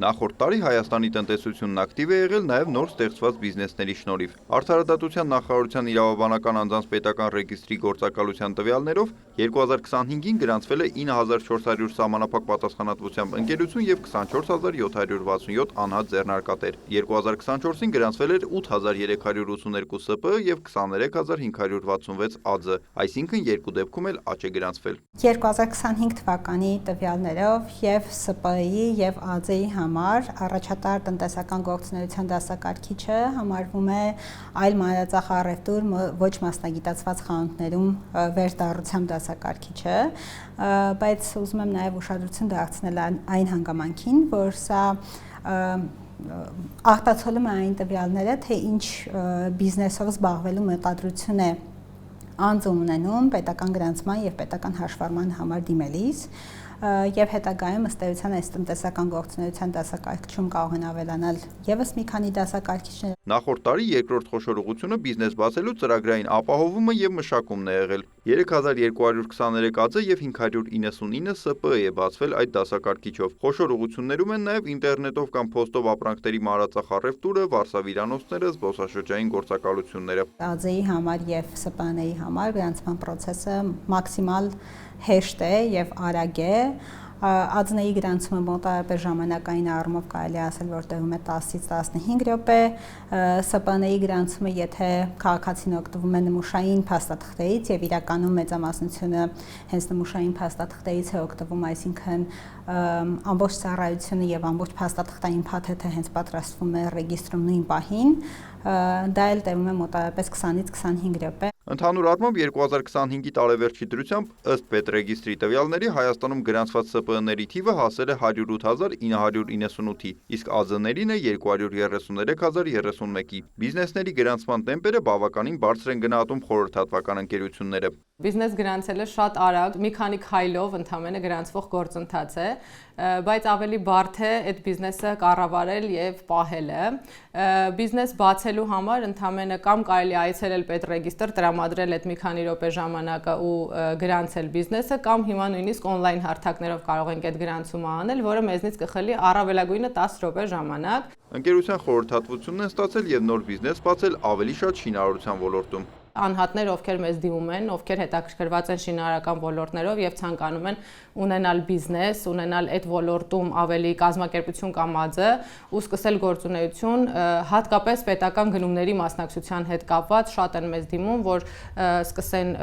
Նախորդ տարի Հայաստանի տնտեսությունն ակտիվ է եղել նաև նոր ստեղծված բիզնեսների շնորհիվ։ Արդարադատության նախարարության իրավաբանական անձանց պետական ռեգիստրի գործակալության տվյալներով 2025-ին գրանցվել է 9400 սահմանափակ պատասխանատվությամբ ընկերություն եւ 24767 անհատ ձեռնարկատեր։ 2024-ին գրանցվել էր 8382 ՍՊԸ եւ 23566 ԱՁ, այսինքն երկու դեպքում էլ աճ է գրանցվել։ 2025 թվականի տվյալներով եւ ՍՊԸ-ի եւ ԱԶ-ի համար առաջատար տնտեսական գործունեության դասակարգիչը համարվում է այլ մանրածախ առևտուր ոչ մասնագիտացված խանութներում վերդառությամբ դասակարգիչը, բայց ուզում եմ նաև ուշադրություն դարձնել այն հանգամանքին, որ սա արտացոլում է այն տվյալները, թե ինչ բիզնեսով զբաղվելու մտադրություն է անձը ունենում պետական գրանցման եւ պետական հաշվառման համար դիմելիս եւ հետագայում ըստ էության այս տնտեսական գործունեության դասակարգիչում կարող են ավելանալ եւս մի քանի դասակարգիչներ։ Նախորդ տարի երկրորդ խոշոր ուղղությունը բիզնես բացելու ծրագրային ապահովումը եւ մշակումն է եղել։ 3223 ԱԶ եւ 599 ՍՊԸ է բացվել այդ դասակարգիչով։ Խոշոր ուղղություններում են նաեւ ինտերնետով կամ փոստով ապրանքների մանրածախ առևտուրը, վարսավիրանոցները, զբոսաշրջային գործակալությունները։ ԱԶ-ի համար եւ ՍՊԸ-ների համար գրանցման process-ը մաքսիմալ հեշտ է եւ արագ է։ ԱԶ-ների գրանցումը մոտավորապես ժամանակային առումով կարելի է ասել, որ տևում է 10-ից 15 րոպե, ՍՊԸ-ների գրանցումը, եթե քաղաքացին օգտվում է նմուշային փաստաթղթերից եւ իրականում մեծամասնությունը հենց նմուշային փաստաթղթերից է օգտվում, այսինքն ամբողջ ծառայությունը եւ ամբողջ փաստաթղթային փաթեթը հենց պատրաստվում է ռեգիստրում նույն պահին, դա էլ տևում է մոտավորապես 20-ից 25 րոպե։ Ընդհանուր առմամբ 2025-ի տարեվերջի դրությամբ ըստ պետռեգիստրի տվյալների Հայաստանում գրանցված ՍՊԸ-ների թիվը հասել է 108998-ի, իսկ ԱԶ-ներինը 233031-ի։ Բիզնեսների գրանցման տեմպերը բավականին բարձր են գնահատում խորհրդատվական ընկերությունները։ Բիզնես գրանցելը շատ արագ, մի քանի քայլով ընդամենը գրանցվող գործընթաց է, բայց ավելի բարդ է այդ բիզնեսը կառավարել եւ պահելը։ Բիզնես բացելու համար ընդամենը կամ կարելի այցելել պետռեգիստր, տրամադրել այդ մի քանի րոպե ժամանակը ու գրանցել բիզնեսը, կամ հիմա նույնիսկ օնլայն հարթակներով կարող ենք այդ գրանցումը անել, որը մեզնից կխլի առավելագույնը 10 րոպե ժամանակ։ Ընկերության խորհրդատվությունն են ստացել եւ նոր բիզնես բացել ավելի շատ շինարարության ոլորտում։ Անհատներ, ովքեր մեզ դիմում են, ովքեր հետաքրքրված են շինարարական ոլորտներով եւ ցանկանում են ունենալ բիզնես, ունենալ այդ ոլորտում ավելի կազմակերպություն կամ ԱԶ ու սկսել գործունեություն, հատկապես պետական գնումների մասնակցության հետ կապված շատ են մեզ դիմում, որ սկսեն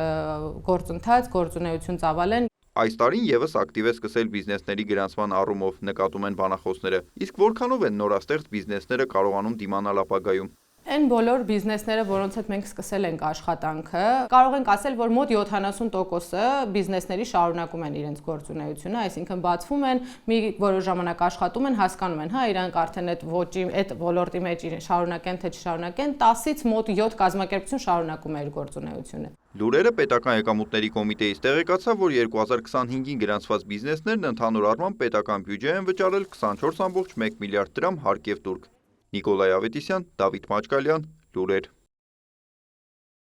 գործընթաց, գործունեություն ծավալեն։ Այս տարին եւս ակտիվ է սկսել բիզնեսների գրանցման առումով, նկատում են բանախոսները։ Իսկ որքանով են նորաստեղծ բիզնեսները կարողանում դիմանալ ապագայում։ Այն բոլոր բիզնեսները, որոնց հետ մենք սկսել ենք աշխատանքը, կարող ենք ասել, որ մոտ 70%-ը բիզնեսների շարունակում են իրենց գործունեությունը, այսինքն բացվում են, մի որոշ ժամանակ աշխատում են, հասկանում են, հա, իրանք արդեն այդ ոճի, այդ ոլորտի մեջ շարունակեն թե չշարունակեն, 10-ից մոտ 7 կազմակերպություն շարունակում է իր գործունեությունը։ Լուրերը պետական եկամուտների կոմիտեից տեղեկացավ, որ 2025-ին գրանցված բիզնեսներն ընդհանուր առմամբ պետական բյուջե են վճարել 24.1 միլիարդ դրամ հարկ եւ տուրք։ Նիկոլայ Ավետիսյան, Դավիթ Մաչկալյան, լուրեր։